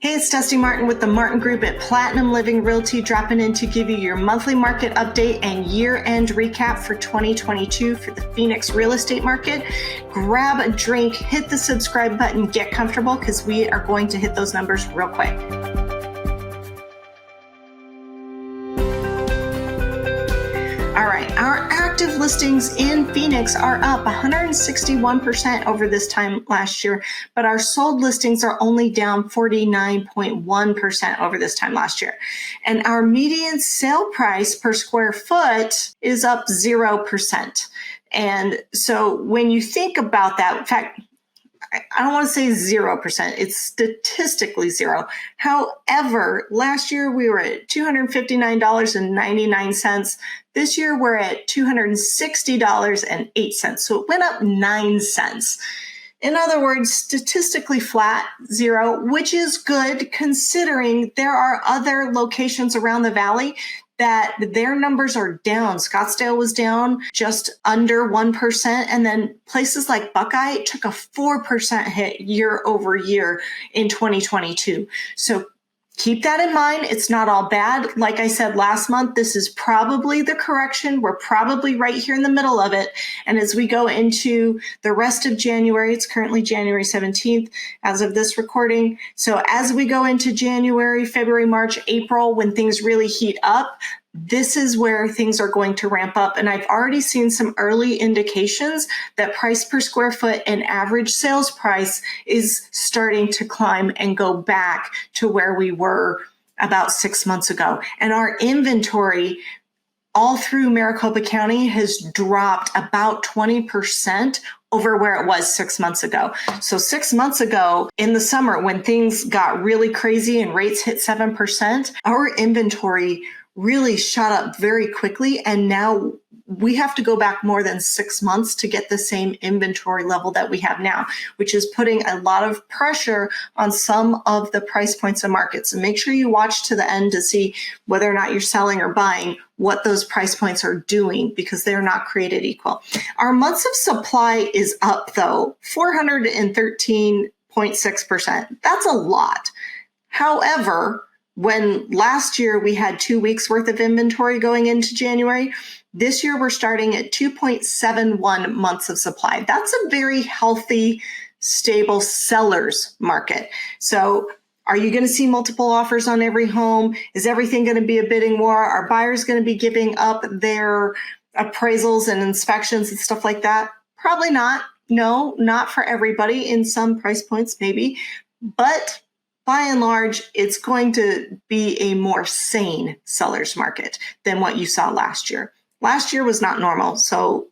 Hey, it's Dusti Martin with the Martin Group at Platinum Living Realty, dropping in to give you your monthly market update and year-end recap for 2022 for the Phoenix real estate market. Grab a drink, hit the subscribe button, get comfortable because we are going to hit those numbers real quick. All right, our active listings in Phoenix are up 161% over this time last year, but our sold listings are only down 49.1% over this time last year. And our median sale price per square foot is up 0%. And so when you think about that, in fact, I don't want to say 0%. It's statistically zero. However, last year we were at $259.99. This year we're at $260.08. So it went up 9 cents. In other words, statistically flat, zero, which is good considering there are other locations around the valley that their numbers are down. Scottsdale was down just under 1%. And then places like Buckeye took a 4% hit year over year in 2022. So keep that in mind. It's not all bad. Like I said last month, this is probably the correction. We're probably right here in the middle of it. And as we go into the rest of January, it's currently January 17th as of this recording. So as we go into January, February, March, April, when things really heat up, this is where things are going to ramp up. And I've already seen some early indications that price per square foot and average sales price is starting to climb and go back to where we were about 6 months ago. And our inventory all through Maricopa County has dropped about 20% over where it was 6 months ago. So 6 months ago in the summer, when things got really crazy and rates hit 7%, our inventory really shot up very quickly. And now we have to go back more than 6 months to get the same inventory level that we have now, which is putting a lot of pressure on some of the price points and markets. And make sure you watch to the end to see whether or not you're selling or buying, what those price points are doing, because they're not created equal. Our months of supply is up though, 413.6%. That's a lot. However, when last year we had 2 weeks worth of inventory going into January, this year we're starting at 2.71 months of supply. That's a very healthy, stable seller's market. So are you going to see multiple offers on every home? Is everything going to be a bidding war? Are buyers going to be giving up their appraisals and inspections and stuff like that? Probably not. No, not for everybody. In some price points, maybe. But by and large, it's going to be a more sane seller's market than what you saw last year. Last year was not normal, so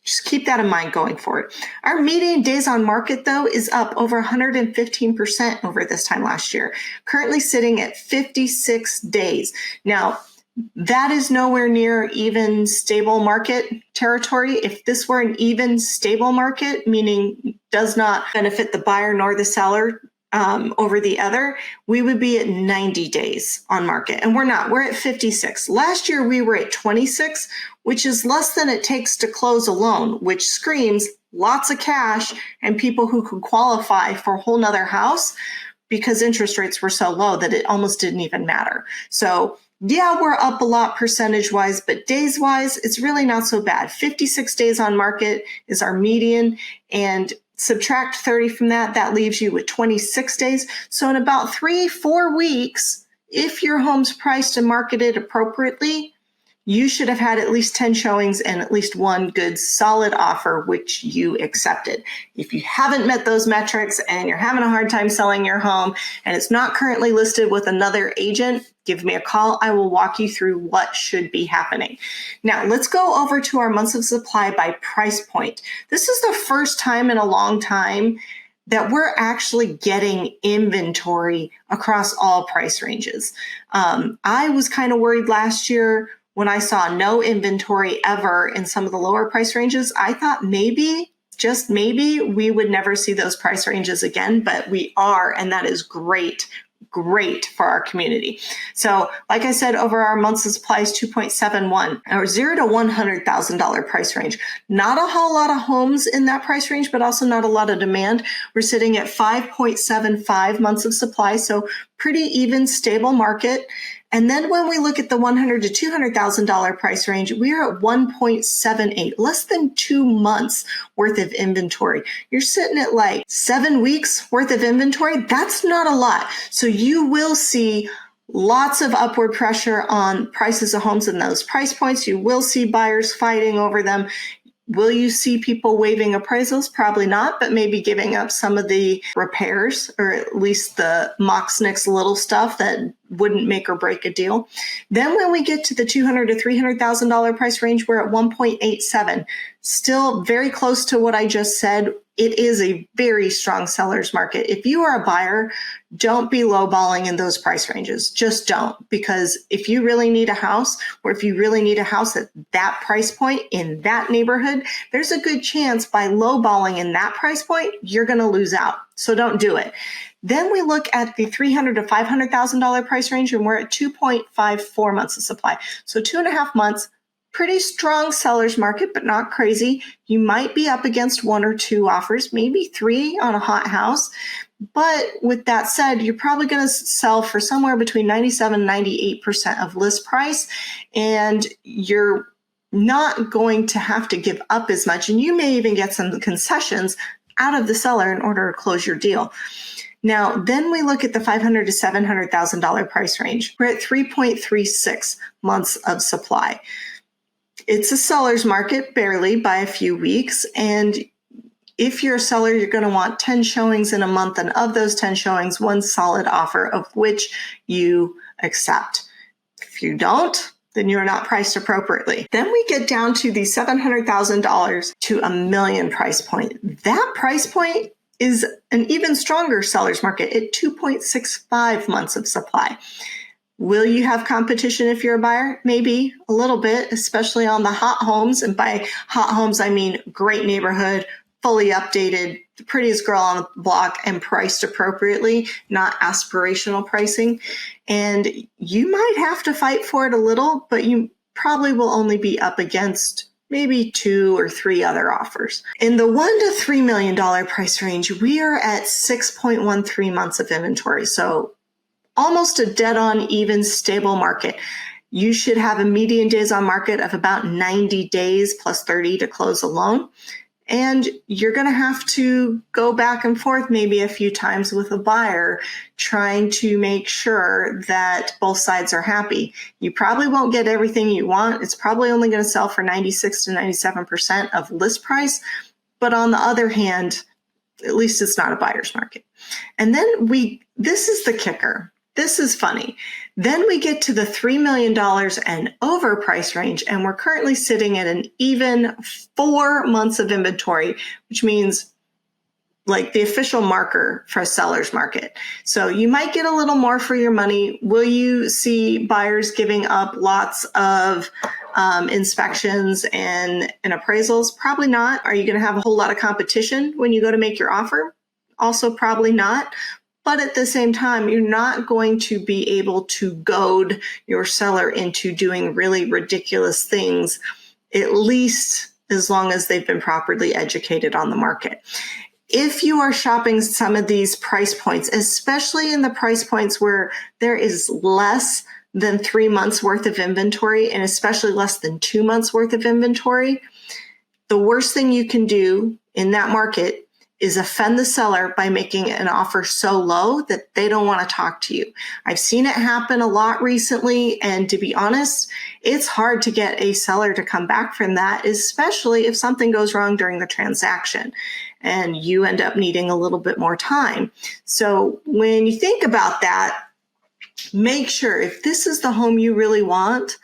just keep that in mind going forward. Our median days on market, though, is up over 115% over this time last year, currently sitting at 56 days. Now, that is nowhere near even stable market territory. If this were an even stable market, meaning does not benefit the buyer nor the seller, over the other, we would be at 90 days on market. And we're not. We're at 56. Last year, we were at 26, which is less than it takes to close a loan, which screams lots of cash and people who could qualify for a whole nother house because interest rates were so low that it almost didn't even matter. So yeah, we're up a lot percentage-wise, but days-wise, it's really not so bad. 56 days on market is our median, and subtract 30 from that, that leaves you with 26 days. So in about 3-4 weeks, if your home's priced and marketed appropriately, you should have had at least 10 showings and at least one good solid offer, which you accepted. If you haven't met those metrics and you're having a hard time selling your home and it's not currently listed with another agent, give me a call. I will walk you through what should be happening. Now, let's go over to our months of supply by price point. This is the first time in a long time that we're actually getting inventory across all price ranges. I was kind of worried last year when I saw no inventory ever in some of the lower price ranges. I thought maybe, just maybe, we would never see those price ranges again, but we are, and that is great. great for our community. So like I said, over our months of supply is 2.71, or $0 to $100,000 price range. Not a whole lot of homes in that price range, but also not a lot of demand. We're sitting at 5.75 months of supply. So pretty even, stable market. And then when we look at the $100,000 to $200,000 price range, we are at 1.78, less than 2 months worth of inventory. You're sitting at like 7 weeks worth of inventory. That's not a lot. So you will see lots of upward pressure on prices of homes in those price points. You will see buyers fighting over them. Will you see people waiving appraisals? Probably not, but maybe giving up some of the repairs, or at least the Moxnix little stuff that wouldn't make or break a deal. Then when we get to the $200,000 to $300,000 price range, we're at 1.87. Still very close to what I just said. It is a very strong seller's market. If you are a buyer, don't be lowballing in those price ranges. Just don't, because if you really need a house, or if you really need a house at that price point in that neighborhood, there's a good chance by lowballing in that price point, you're going to lose out. So don't do it. Then we look at the $300,000 to $500,000 price range, and we're at 2.54 months of supply. So 2.5 months. Pretty strong seller's market, but not crazy. You might be up against 1 or 2 offers, maybe 3 on a hot house. But with that said, you're probably going to sell for somewhere between 97 and 98% of list price. And you're not going to have to give up as much. And you may even get some concessions out of the seller in order to close your deal. Now, then we look at the $500,000 to $700,000 price range. We're at 3.36 months of supply. It's a seller's market, barely, by a few weeks. And if you're a seller, you're going to want 10 showings in a month. And of those 10 showings, 1 solid offer of which you accept. If you don't, then you're not priced appropriately. Then we get down to the $700,000 to $1 million price point. That price point is an even stronger seller's market at 2.65 months of supply. Will you have competition if you're a buyer? Maybe a little bit, especially on the hot homes. And by hot homes, I mean great neighborhood, fully updated, the prettiest girl on the block, and priced appropriately, not aspirational pricing. And you might have to fight for it a little, but you probably will only be up against maybe 2 or 3 other offers. In the $1 to $3 million price range, we are at 6.13 months of inventory. So almost a dead-on even stable market. You should have a median days on market of about 90 days plus 30 to close a loan. And you're going to have to go back and forth maybe a few times with a buyer trying to make sure that both sides are happy. You probably won't get everything you want. It's probably only going to sell for 96 to 97% of list price. But on the other hand, at least it's not a buyer's market. And then this is the kicker. This is funny. Then we get to the $3 million and over price range, and we're currently sitting at an even 4 months of inventory, which means like the official marker for a seller's market. So you might get a little more for your money. Will you see buyers giving up lots of inspections and appraisals? Probably not. Are you going to have a whole lot of competition when you go to make your offer? Also probably not. But at the same time, you're not going to be able to goad your seller into doing really ridiculous things, at least as long as they've been properly educated on the market. If you are shopping some of these price points, especially in the price points where there is less than 3 months worth of inventory, and especially less than 2 months worth of inventory, the worst thing you can do in that market is offend the seller by making an offer so low that they don't want to talk to you. I've seen it happen a lot recently, and to be honest, it's hard to get a seller to come back from that, especially if something goes wrong during the transaction and you end up needing a little bit more time. So when you think about that, make sure if this is the home you really want,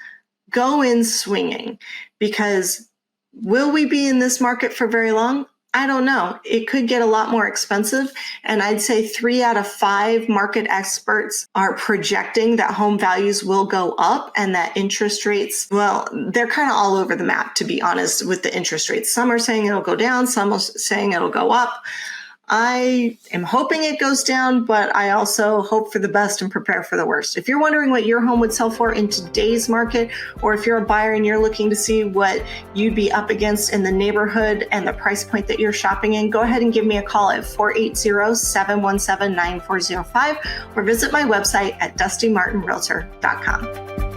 go in swinging, because will we be in this market for very long? I don't know. It could get a lot more expensive. And I'd say 3 out of 5 market experts are projecting that home values will go up and that interest rates, well, they're kind of all over the map, to be honest, with the interest rates. Some are saying it'll go down. Some are saying it'll go up. I am hoping it goes down, but I also hope for the best and prepare for the worst. If you're wondering what your home would sell for in today's market, or if you're a buyer and you're looking to see what you'd be up against in the neighborhood and the price point that you're shopping in, go ahead and give me a call at 480-717-9405 or visit my website at dustimartinrealtor.com.